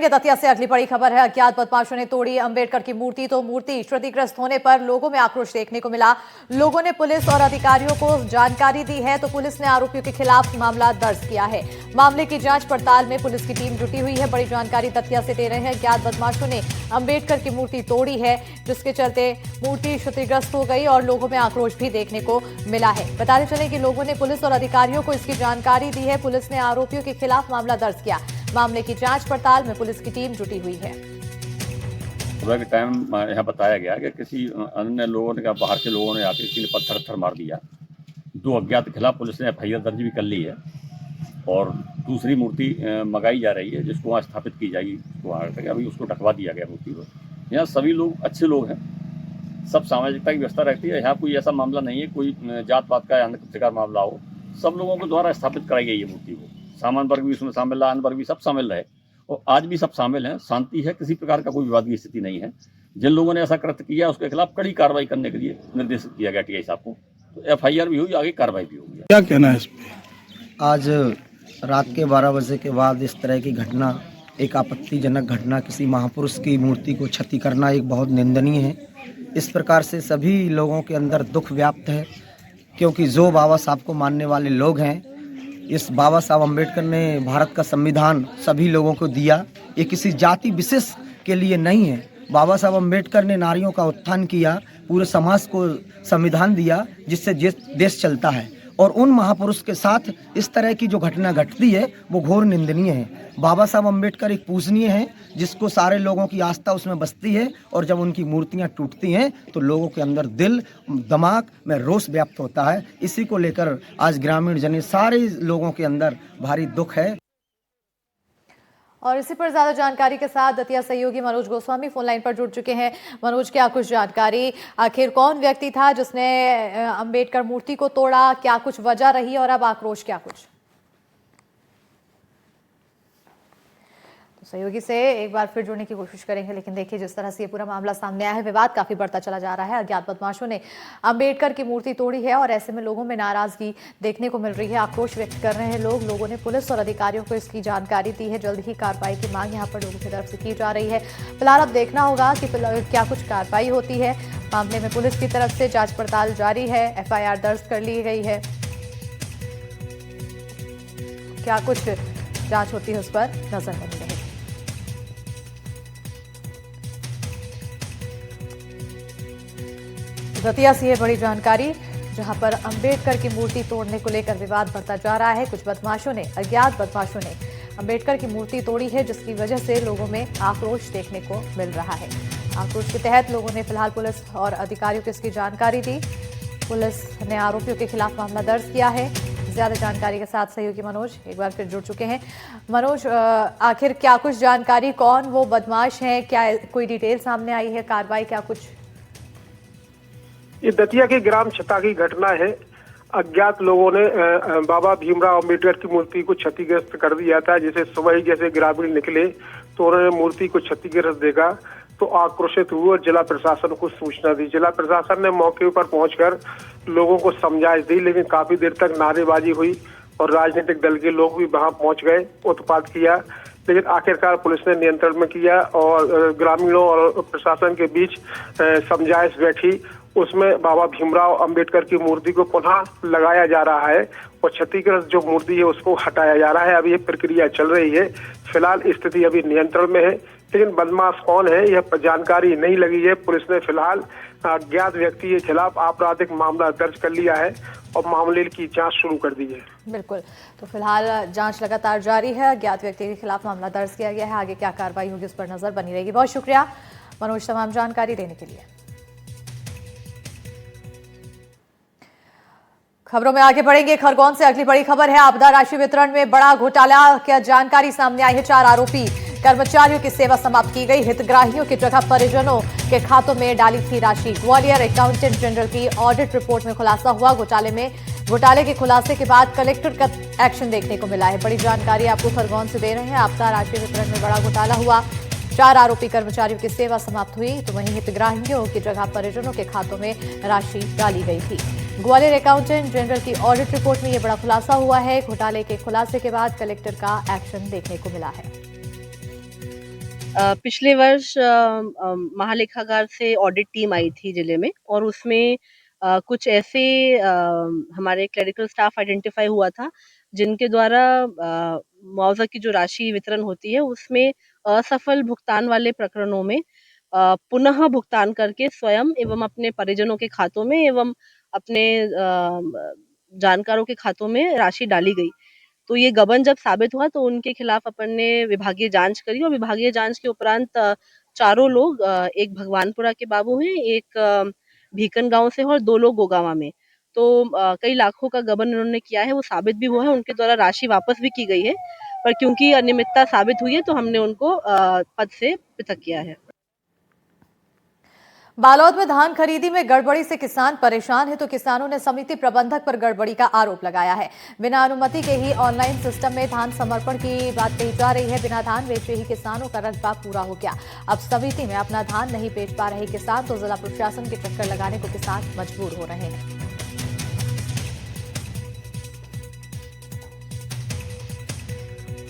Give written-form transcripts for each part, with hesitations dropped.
दतिया से अगली बड़ी खबर है। अज्ञात बदमाशों ने तोड़ी अंबेडकर की मूर्ति, तो मूर्ति क्षतिग्रस्त होने पर लोगों में आक्रोश देखने को मिला। लोगों ने पुलिस और अधिकारियों को जानकारी दी है, तो पुलिस ने आरोपियों के खिलाफ मामला दर्ज किया है। मामले की जांच पड़ताल में पुलिस की टीम जुटी हुई है। बड़ी जानकारी दतिया से दे रहे हैं। अज्ञात बदमाशों ने अंबेडकर की मूर्ति तोड़ी है, जिसके चलते मूर्ति क्षतिग्रस्त हो गई और लोगों में आक्रोश भी देखने को मिला है। बताते चले कि लोगों ने पुलिस और अधिकारियों को इसकी जानकारी दी है। पुलिस ने आरोपियों के खिलाफ मामला दर्ज किया। मामले की जांच पड़ताल में पुलिस की टीम जुटी हुई है। सुबह के टाइम यहाँ बताया गया कि किसी अन्य लोगों ने, बाहर के लोगों ने आके किसी ने पत्थर मार दिया। 2 अज्ञात के खिलाफ पुलिस ने एफआईआर दर्ज भी कर ली है और दूसरी मूर्ति मंगाई जा रही है, जिसको वहाँ स्थापित की जाएगी। वहाँ तक अभी उसको ढकवा दिया गया मूर्ति को। यहाँ सभी लोग अच्छे लोग हैं, सब सामाजिकता की व्यवस्था रहती है। यहाँ कोई ऐसा मामला नहीं है कोई जात पात का या अन्य प्रकार मामला हो। सब लोगों के द्वारा स्थापित कराई गई है मूर्ति को। सामान्य वर्ग भी उसमें शामिल रहा, अन्य वर्ग भी सब शामिल रहे और आज भी सब शामिल हैं। शांति है, किसी प्रकार का कोई विवाद की स्थिति नहीं है। जिन लोगों ने ऐसा कृत्य किया उसके खिलाफ कड़ी कार्रवाई करने के लिए निर्देशित किया गया टीआई साहब को। तो एफआईआर भी हुई, आगे कार्रवाई भी होगी। क्या कहना है इस पे? आज रात के 12 बजे के बाद इस तरह की घटना, एक आपत्तिजनक घटना, किसी महापुरुष की मूर्ति को क्षति करना एक बहुत निंदनीय है। इस प्रकार से सभी लोगों के अंदर दुख व्याप्त है, क्योंकि जो बाबा साहब को मानने वाले लोग हैं, इस बाबा साहब अम्बेडकर ने भारत का संविधान सभी लोगों को दिया। ये किसी जाति विशेष के लिए नहीं है। बाबा साहब अम्बेडकर ने नारियों का उत्थान किया, पूरे समाज को संविधान दिया, जिससे देश चलता है। और उन महापुरुष के साथ इस तरह की जो घटना घटती है वो घोर निंदनीय है। बाबा साहब अम्बेडकर एक पूजनीय है, जिसको सारे लोगों की आस्था उसमें बसती है और जब उनकी मूर्तियां टूटती हैं तो लोगों के अंदर दिल दिमाग में रोष व्याप्त होता है। इसी को लेकर आज ग्रामीण जन सारे लोगों के अंदर भारी दुख है। और इसी पर ज्यादा जानकारी के साथ दतिया सहयोगी मनोज गोस्वामी फोन लाइन पर जुड़ चुके हैं। मनोज, क्या कुछ जानकारी, आखिर कौन व्यक्ति था जिसने अंबेडकर मूर्ति को तोड़ा, क्या कुछ वजह रही और अब आक्रोश क्या कुछ? सहयोगी से एक बार फिर जुड़ने की कोशिश करेंगे, लेकिन देखिए जिस तरह से ये पूरा मामला सामने आया है, विवाद काफी बढ़ता चला जा रहा है। अज्ञात बदमाशों ने अंबेडकर की मूर्ति तोड़ी है और ऐसे में लोगों में नाराजगी देखने को मिल रही है, आक्रोश व्यक्त कर रहे हैं लोग। लोगों ने पुलिस और अधिकारियों को इसकी जानकारी दी है। जल्द ही कार्रवाई की मांग यहाँ पर लोगों की तरफ से की जा रही है। फिलहाल अब देखना होगा कि क्या कुछ कार्रवाई होती है। मामले में पुलिस की तरफ से जाँच पड़ताल जारी है, एफआईआर दर्ज कर ली गई है। क्या कुछ जाँच होती है उस पर नजर बनी रहेगी। दतिया से ये बड़ी जानकारी, जहां पर अंबेडकर की मूर्ति तोड़ने को लेकर विवाद बढ़ता जा रहा है। कुछ बदमाशों ने, अज्ञात बदमाशों ने अंबेडकर की मूर्ति तोड़ी है, जिसकी वजह से लोगों में आक्रोश देखने को मिल रहा है। आक्रोश के तहत लोगों ने फिलहाल पुलिस और अधिकारियों को इसकी जानकारी दी। पुलिस ने आरोपियों के खिलाफ मामला दर्ज किया है। ज्यादा जानकारी के साथ सहयोगी मनोज एक बार फिर जुड़ चुके हैं। मनोज, आखिर क्या कुछ जानकारी, कौन वो बदमाश हैं, क्या कोई डिटेल सामने आई है, कार्रवाई क्या कुछ? ये दतिया के ग्राम छता की घटना है। अज्ञात लोगों ने बाबा भीमराव अंबेडकर की मूर्ति को क्षतिग्रस्त कर दिया था। जैसे सुबह ही जैसे ग्रामीण निकले तो उन्होंने मूर्ति को क्षतिग्रस्त देखा तो आक्रोशित हुए और जिला प्रशासन को सूचना दी। जिला प्रशासन ने मौके पर पहुंचकर लोगों को समझाइश दी, लेकिन काफी देर तक नारेबाजी हुई और राजनीतिक दल के लोग भी वहां पहुंच गए, उत्पात किया। लेकिन आखिरकार पुलिस ने नियंत्रण में किया और ग्रामीणों और प्रशासन के बीच समझाइश बैठी। उसमें बाबा भीमराव अंबेडकर की मूर्ति को पुनः लगाया जा रहा है और क्षतिग्रस्त जो मूर्ति है उसको हटाया जा रहा है। अभी ये प्रक्रिया चल रही है। फिलहाल स्थिति अभी नियंत्रण में है, लेकिन बदमाश कौन है यह जानकारी नहीं लगी है। पुलिस ने फिलहाल अज्ञात व्यक्ति के खिलाफ आपराधिक मामला दर्ज कर लिया है और मामले की जांच शुरू कर दी है। बिल्कुल, तो फिलहाल जांच लगातार जारी है। अज्ञात व्यक्ति के खिलाफ मामला दर्ज किया गया है। आगे क्या कार्रवाई होगी उस पर नजर बनी रहेगी। बहुत शुक्रिया मनोज तमाम जानकारी देने के लिए। खबरों में आगे बढ़ेंगे। खरगोन से अगली बड़ी खबर है। आपदा राशि वितरण में बड़ा घोटाला की जानकारी सामने आई है। 4 आरोपी कर्मचारियों की सेवा समाप्त की गई। हितग्राहियों की जगह परिजनों के खातों में डाली थी राशि। ग्वालियर अकाउंटेंट जनरल की ऑडिट रिपोर्ट में खुलासा हुआ। घोटाले के खुलासे के बाद कलेक्टर का एक्शन देखने को मिला है। बड़ी जानकारी आपको खरगोन से दे रहे हैं। आपदा राशि वितरण में बड़ा घोटाला हुआ। 4 आरोपी कर्मचारियों की सेवा समाप्त हुई, तो वहीं हितग्राहियों की जगह परिजनों के खातों में राशि डाली गई थी। ग्वालियर अकाउंटेंट जनरल की ऑडिट रिपोर्ट में यह बड़ा खुलासा हुआ है। घोटाले के खुलासे के बाद कलेक्टर का एक्शन देखने को मिला है। पिछले वर्ष महालेखागार से ऑडिट टीम आई थी जिले में और उसमें कुछ ऐसे हमारे क्लरिकल स्टाफ आइडेंटिफाई हुआ था जिनके द्वारा मुआवजा की जो राशि वितरण होती है उसमें असफल भुगतान वाले प्रकरणों में पुनः भुगतान करके स्वयं एवं अपने परिजनों के खातों में एवं अपने जानकारों के खातों में राशि डाली गई। तो ये गबन जब साबित हुआ तो उनके खिलाफ अपन ने विभागीय जांच करी और विभागीय जांच के उपरांत चारों लोग, एक भगवानपुरा के बाबू हैं, एक भीकन गांव से और 2 लोग गोगावा में, तो कई लाखों का गबन उन्होंने किया है, वो साबित भी हुआ है। उनके द्वारा राशि वापस भी की गई है, पर क्योंकि अनियमितता साबित हुई है तो हमने उनको पद से पृथक किया है। बालोद में धान खरीदी में गड़बड़ी से किसान परेशान है तो किसानों ने समिति प्रबंधक पर गड़बड़ी का आरोप लगाया है। बिना अनुमति के ही ऑनलाइन सिस्टम में धान समर्पण की बात कही जा रही है। बिना धान बेचे ही किसानों का रकबा पूरा हो गया। अब समिति में अपना धान नहीं बेच पा रहे किसान तो जिला प्रशासन के चक्कर लगाने को किसान मजबूर हो रहे हैं।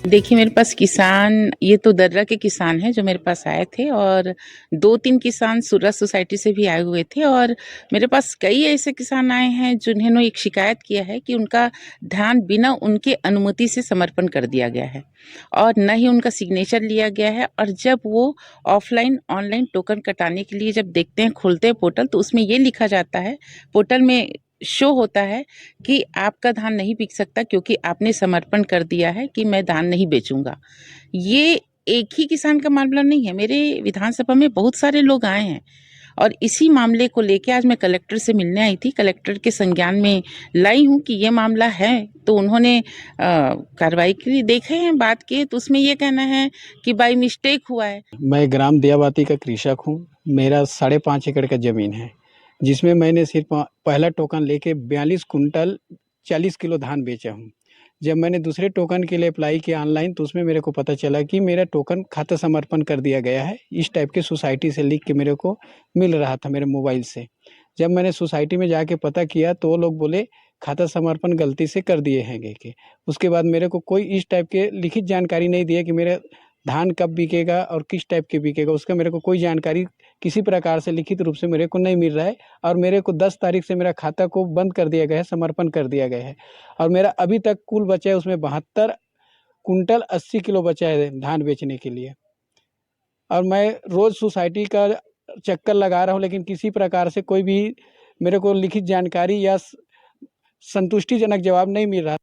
देखिए, मेरे पास किसान, ये तो दर्रा के किसान हैं जो मेरे पास आए थे और 2-3 किसान सूरत सोसाइटी से भी आए हुए थे और मेरे पास कई ऐसे किसान आए हैं जिन्होंने एक शिकायत किया है कि उनका धान बिना उनके अनुमति से समर्पण कर दिया गया है और न ही उनका सिग्नेचर लिया गया है। और जब वो ऑफलाइन ऑनलाइन टोकन कटाने के लिए जब देखते हैं, खोलते हैं पोर्टल, तो उसमें ये लिखा जाता है, पोर्टल में शो होता है कि आपका धान नहीं बिक सकता क्योंकि आपने समर्पण कर दिया है कि मैं धान नहीं बेचूंगा। ये एक ही किसान का मामला नहीं है, मेरे विधानसभा में बहुत सारे लोग आए हैं और इसी मामले को लेके आज मैं कलेक्टर से मिलने आई थी। कलेक्टर के संज्ञान में लाई हूँ कि ये मामला है, तो उन्होंने कार्रवाई की, देखे हैं, बात की, तो उसमें ये कहना है कि बाई मिस्टेक हुआ है। मैं ग्राम दियाबाती का कृषक हूँ। मेरा 5.5 एकड़ का ज़मीन है जिसमें मैंने सिर्फ पहला टोकन लेके 42 कुंटल 40 किलो धान बेचा हूँ। जब मैंने दूसरे टोकन के लिए अप्लाई किया ऑनलाइन तो उसमें मेरे को पता चला कि मेरा टोकन खाता समर्पण कर दिया गया है। इस टाइप के सोसाइटी से लिख के मेरे को मिल रहा था मेरे मोबाइल से। जब मैंने सोसाइटी में जाके पता किया तो वो लोग बोले खाता समर्पण गलती से कर दिए हैं के। उसके बाद मेरे को कोई इस टाइप के लिखित जानकारी नहीं दिया कि मेरे धान कब बिकेगा और किस टाइप के बिकेगा, उसका मेरे को कोई जानकारी किसी प्रकार से लिखित रूप से मेरे को नहीं मिल रहा है। और मेरे को 10 तारीख से मेरा खाता को बंद कर दिया गया है, समर्पण कर दिया गया है और मेरा अभी तक कुल बचा है उसमें 72 कुंटल 80 किलो बचा है धान बेचने के लिए। और मैं रोज़ सोसाइटी का चक्कर लगा रहा हूँ लेकिन किसी प्रकार से कोई भी मेरे को लिखित जानकारी या संतुष्टिजनक जवाब नहीं मिल रहा।